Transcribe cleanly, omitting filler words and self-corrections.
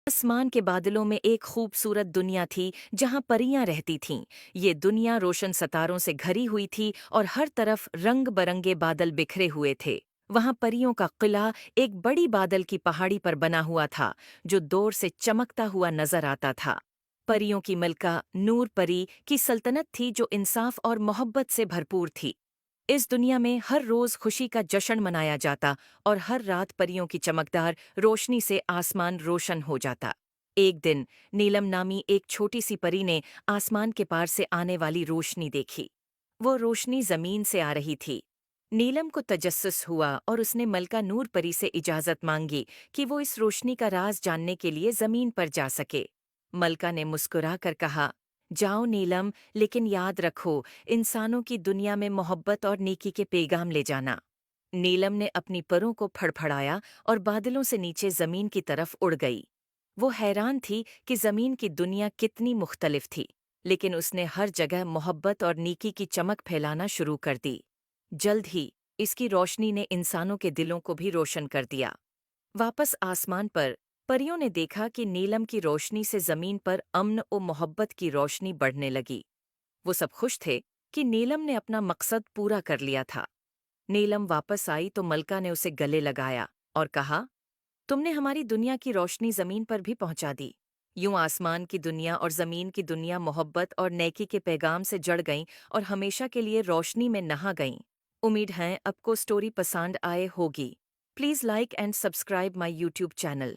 आसमान के बादलों में एक खूबसूरत दुनिया थी जहां परियां रहती थीं। ये दुनिया रोशन सितारों से घरी हुई थी और हर तरफ रंग बरंगे बादल बिखरे हुए थे। वहां परियों का किला एक बड़ी बादल की पहाड़ी पर बना हुआ था, जो दूर से चमकता हुआ नजर आता था। परियों की मलका नूर परी की सल्तनत थी, जो इंसाफ और मोहब्बत से भरपूर थी। इस दुनिया में हर रोज खुशी का जश्न मनाया जाता और हर रात परियों की चमकदार रोशनी से आसमान रोशन हो जाता। एक दिन नीलम नामी एक छोटी सी परी ने आसमान के पार से आने वाली रोशनी देखी। वो रोशनी जमीन से आ रही थी। नीलम को तजस्सुस हुआ और उसने मलका नूर परी से इजाजत मांगी कि वो इस रोशनी का राज जानने के लिए जमीन पर जा सके। मलका ने मुस्कुरा कर कहा, जाओ नीलम, लेकिन याद रखो, इंसानों की दुनिया में मोहब्बत और नेकी के पैगाम ले जाना। नीलम ने अपनी परों को फड़फड़ाया और बादलों से नीचे जमीन की तरफ उड़ गई। वो हैरान थी कि जमीन की दुनिया कितनी मुख्तलिफ थी, लेकिन उसने हर जगह मोहब्बत और नेकी की चमक फैलाना शुरू कर दी। जल्द ही इसकी रोशनी ने इंसानों के दिलों को भी रोशन कर दिया। वापस आसमान पर परियों ने देखा कि नीलम की रोशनी से जमीन पर अमन और मोहब्बत की रोशनी बढ़ने लगी। वो सब खुश थे कि नीलम ने अपना मकसद पूरा कर लिया था। नीलम वापस आई तो मलका ने उसे गले लगाया और कहा, तुमने हमारी दुनिया की रोशनी जमीन पर भी पहुंचा दी। यूं आसमान की दुनिया और जमीन की दुनिया मोहब्बत और नेकी के पैगाम से जड़ गईं और हमेशा के लिए रोशनी में नहा गईं। उम्मीद है आपको स्टोरी पसंद आए होगी। Please like and subscribe my YouTube channel.